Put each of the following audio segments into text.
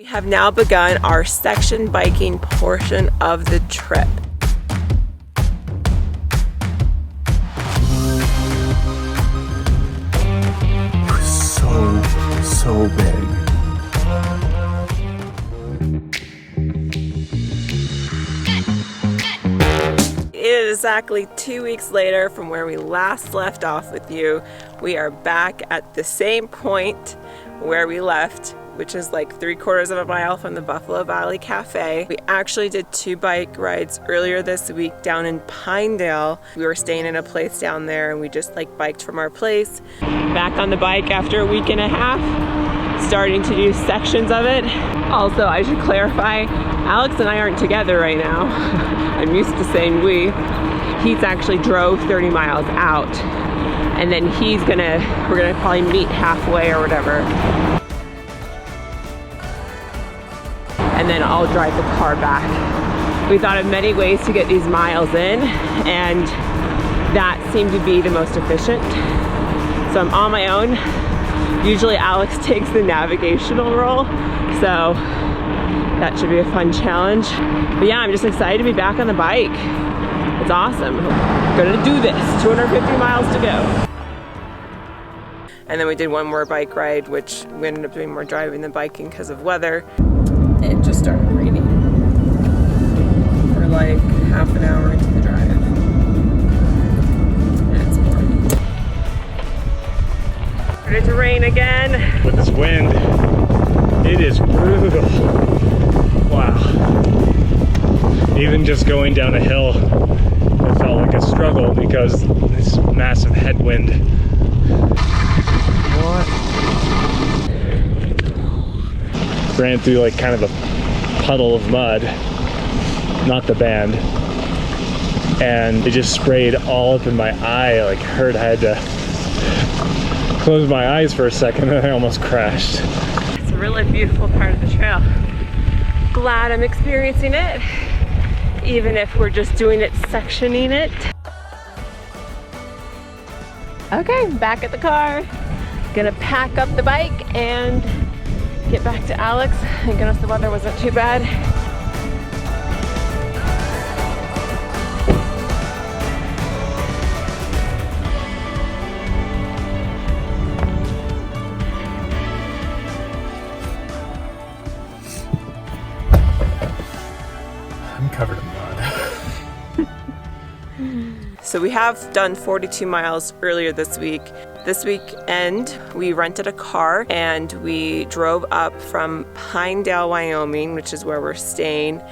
We have now begun our section biking portion of the trip. So big. It is exactly 2 weeks later from where we last left off with you. We are back at the same point where we left, which is like 3/4 of a mile from the Buffalo Valley Cafe. We actually did 2 bike rides earlier this week down in Pinedale. We were staying in a place down there and we just like biked from our place. Back on the bike after a week and a half, starting to do sections of it. Also, I should clarify, Alex and I aren't together right now. I'm used to saying we. He's actually drove 30 miles out, and then we're gonna probably meet halfway or whatever. And then I'll drive the car back. We thought of many ways to get these miles in, and that seemed to be the most efficient. So I'm on my own. Usually Alex takes the navigational role, so that should be a fun challenge. But yeah, I'm just excited to be back on the bike. It's awesome. Gonna do this, 250 miles to go. And then we did one more bike ride, which we ended up doing more driving than biking because of weather. It just started raining for like half an hour into the drive. And it's pouring. Ready to rain again. With this wind, it is brutal. Wow. Even just going down a hill, it felt like a struggle because this massive headwind. What? Ran through like kind of a puddle of mud, not the band, and it just sprayed all up in my eye. Like hurt. I had to close my eyes for a second and I almost crashed. It's a really beautiful part of the trail. Glad I'm experiencing it, even if we're just doing it, sectioning it. Okay, back at the car. Gonna pack up the bike and get back to Alex. Thank goodness the weather wasn't too bad. I'm covered in mud. So we have done 42 miles earlier this week. This weekend, we rented a car and we drove up from Pinedale, Wyoming, which is where we're staying.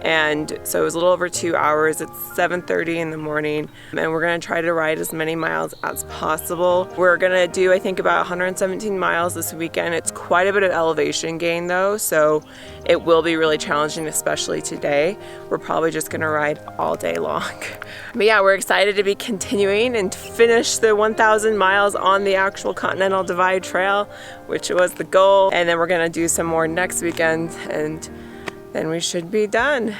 And so it was a little over 2 hours. It's 7:30 in the morning, and we're gonna try to ride as many miles as possible. We're gonna do, I think, about 117 miles this weekend. It's quite a bit of elevation gain though, so it will be really challenging, especially today. We're probably just gonna ride all day long. But yeah, we're excited to be continuing and finish the 1,000 miles on the actual Continental Divide Trail, which was the goal. And then we're gonna do some more next weekend, and then we should be done.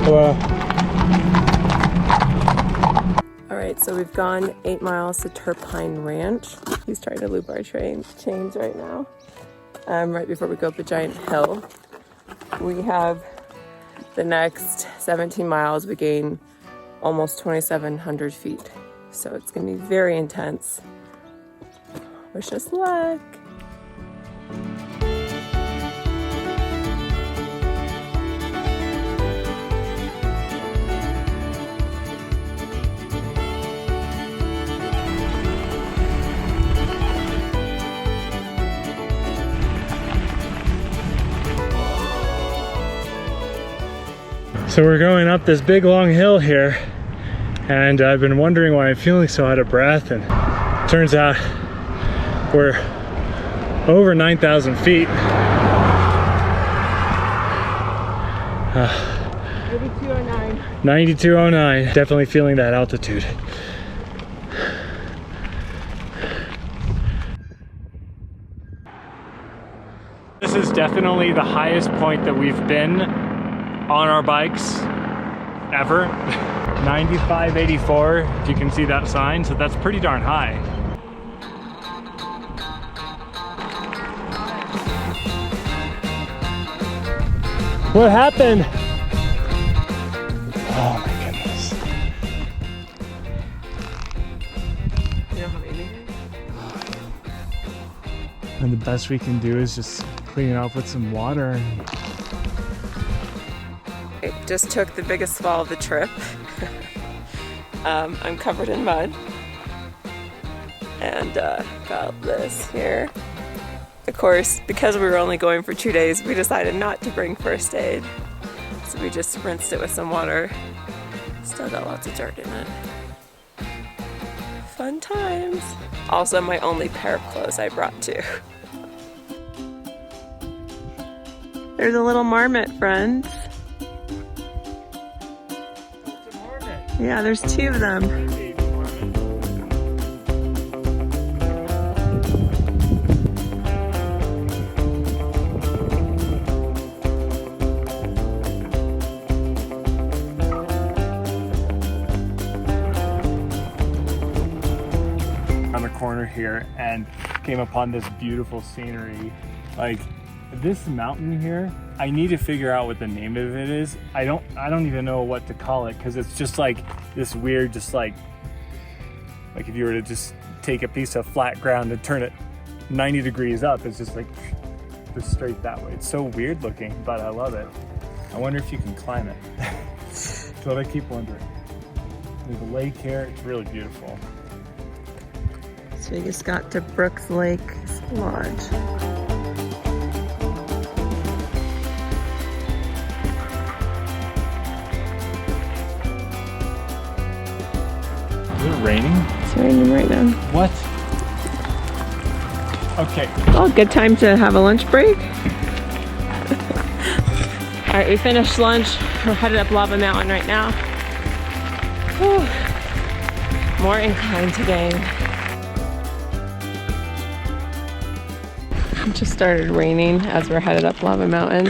Hello. All right, so we've gone 8 miles to Turpine Ranch. He's trying to loop our chains right now. Right before we go up the giant hill. We have the next 17 miles. We gain almost 2,700 feet. So it's gonna be very intense. Wish us luck. So we're going up this big long hill here, and I've been wondering why I'm feeling so out of breath, and turns out we're over 9,000 feet. 9209. 9209. Definitely feeling that altitude. This is definitely the highest point that we've been on our bikes ever. 9584, if you can see that sign, so that's pretty darn high. What happened? Oh my goodness. You don't have anything? And the best we can do is just clean it up with some water. I just took the biggest fall of the trip. I'm covered in mud. And got this here. Of course, because we were only going for 2 days, we decided not to bring first aid. So we just rinsed it with some water. Still got lots of dirt in it. Fun times. Also my only pair of clothes I brought too. There's a little marmot, friends. It's a marmot. Yeah, there's 2 of them. Corner here and came upon this beautiful scenery. Like this mountain here, I need to figure out what the name of it is. I don't even know what to call it, because it's just like this weird, just like if you were to just take a piece of flat ground and turn it 90 degrees up, it's just like just straight that way. It's so weird looking, but I love it. I wonder if you can climb it. That's what I keep wondering. There's a lake here, it's really beautiful. So we just got to Brooks Lake Lodge. Is it raining? It's raining right now. What? Okay. Oh, good time to have a lunch break. All right, we finished lunch. We're headed up Lava Mountain right now. Whew. More incline to gain. It just started raining as we're headed up Lava Mountain.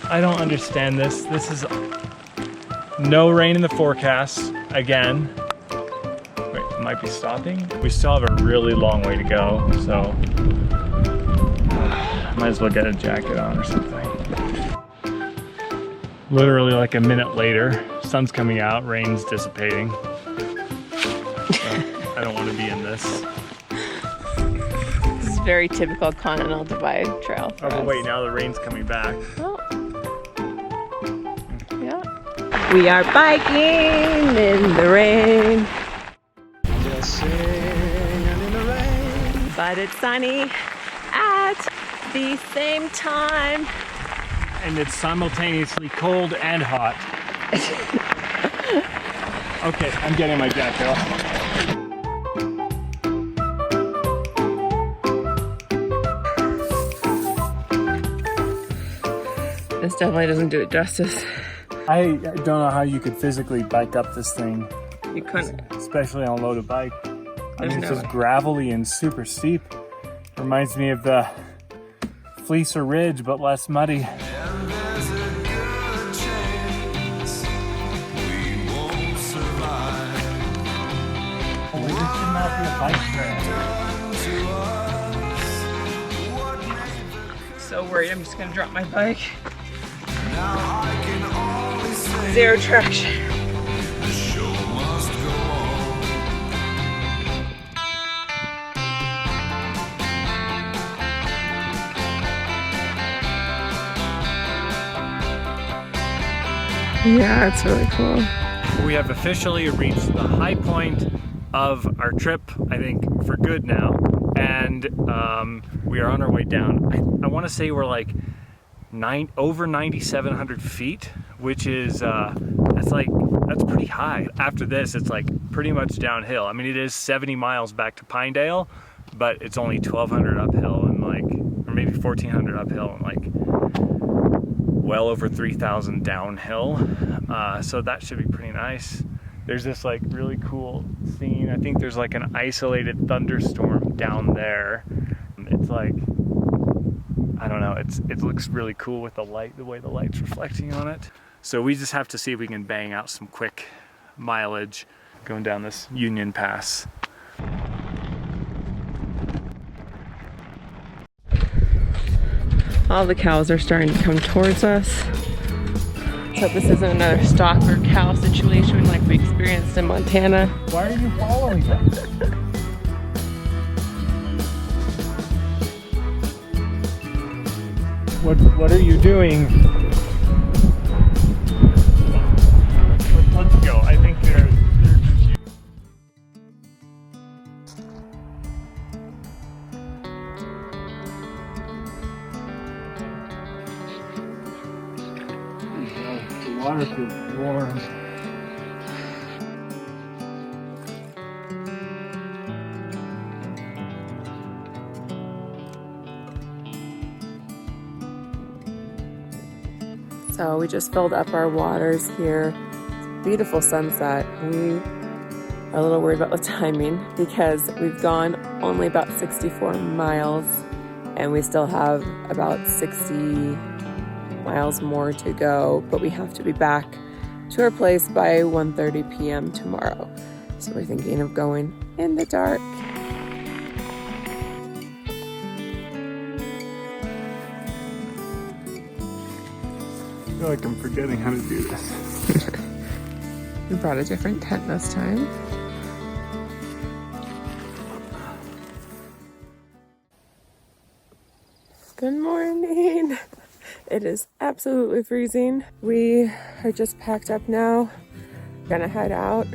I don't understand this. This is no rain in the forecast again. Wait, it might be stopping. We still have a really long way to go, so might as well get a jacket on or something. Literally like a minute later, sun's coming out, rain's dissipating. So I don't want to be in this. Very typical Continental Divide trail for us. But wait, now the rain's coming back. Oh. Yeah. We are biking in the rain. Just singing in the rain. But it's sunny at the same time. And it's simultaneously cold and hot. Okay, I'm getting my jacket off. This definitely doesn't do it justice. I don't know how you could physically bike up this thing. You couldn't. Especially on a loaded bike. I mean, it's no just way. gravelly and super steep. Reminds me of the Fleecer Ridge, but less muddy. And there's a good chance we won't survive. Well, this should not be a bike trail. So worried I'm just gonna drop my bike. Now I can only say 0 traction. the show must go on. Yeah, it's really cool. We have officially reached the high point of our trip, I think, for good now. And we are on our way down. I want to say we're like over 9,700 feet, which is that's pretty high. After this, it's like pretty much downhill. I mean, it is 70 miles back to Pinedale, but it's only 1,200 uphill and or maybe 1,400 uphill and well over 3,000 downhill. So that should be pretty nice. There's this really cool scene. I think there's an isolated thunderstorm down there. It's I don't know, it looks really cool with the light, the way the light's reflecting on it. So we just have to see if we can bang out some quick mileage going down this Union Pass. All the cows are starting to come towards us. So this isn't another stalker cow situation like we experienced in Montana. Why are you following us? What are you doing? Let's go. I think they're confused. The water feels warm. So we just filled up our waters here. It's a beautiful sunset. We are a little worried about the timing because we've gone only about 64 miles and we still have about 60 miles more to go, but we have to be back to our place by 1:30 p.m. tomorrow. So we're thinking of going in the dark. I feel like I'm forgetting how to do this. We brought a different tent this time. Good morning. It is absolutely freezing. We are just packed up now. Gonna head out.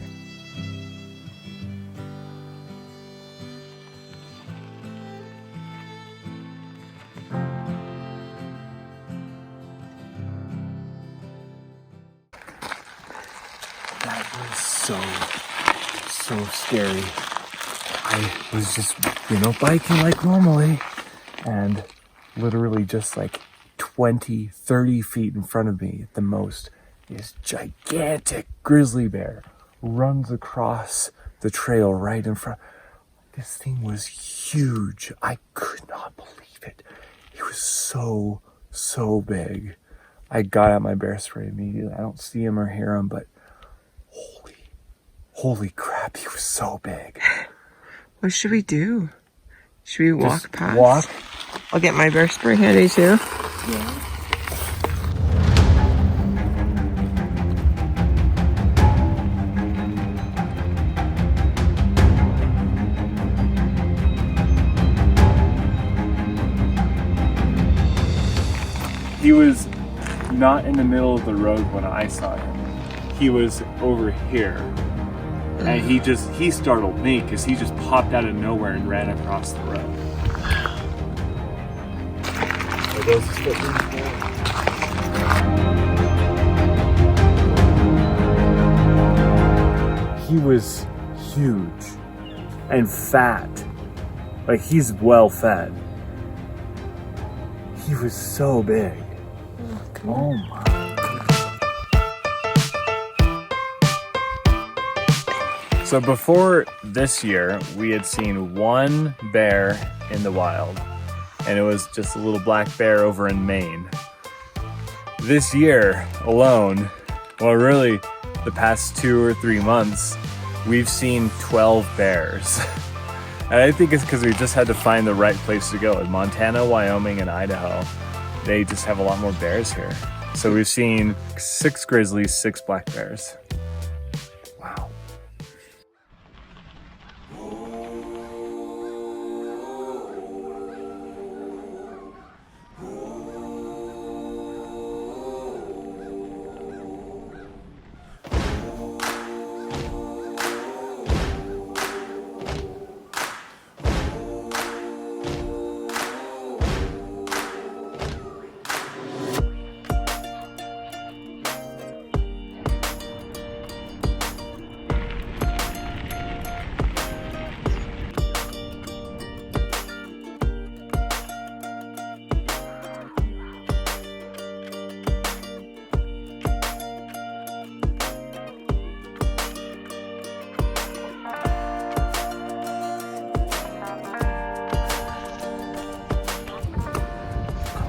That was so scary. I was just, biking like normally, and literally just like 20, 30 feet in front of me at the most, this gigantic grizzly bear runs across the trail right in front. This thing was huge. I could not believe it. It was so big. I got out my bear spray immediately. I don't see him or hear him, but holy crap, he was so big. What should we do? Should we walk past? Walk. I'll get my bear spray handy too. Yeah. He was not in the middle of the road when I saw him. He was over here. And he startled me because he just popped out of nowhere and ran across the road. Are those his footprints? He was huge and fat. Like, he's well fed. He was so big. Oh my. So before this year, we had seen one bear in the wild, and it was just a little black bear over in Maine. This year alone, well, really the past 2 or 3 months, we've seen 12 bears. And I think it's because we just had to find the right place to go. In Montana, Wyoming, and Idaho, they just have a lot more bears here. So we've seen 6 grizzlies, 6 black bears. Wow.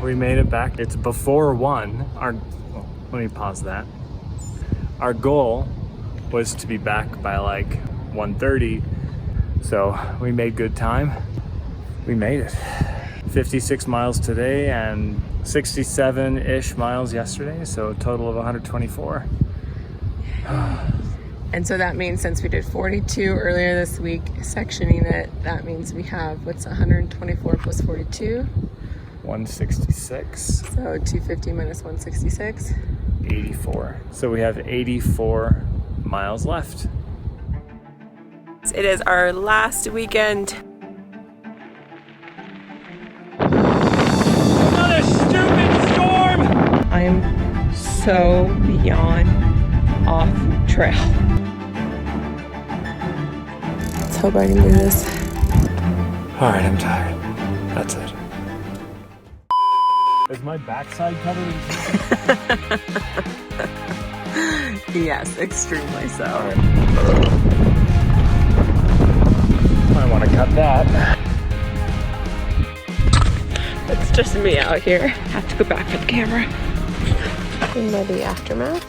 We made it back. It's before 1. let me pause that. Our goal was to be back by like 1:30, so we made good time. We made it. 56 miles today and 67-ish miles yesterday, so a total of 124. And so that means since we did 42 earlier this week, sectioning it, that means we have, what's 124 plus 42? 166. So 250 minus 166? 84. So we have 84 miles left. It is our last weekend. Another stupid storm! I am so beyond off trail. Let's hope I can do this. All right, I'm tired. That's it. Is my backside covered in Yes, extremely so. I want to cut that. It's just me out here. Have to go back for the camera. In the aftermath.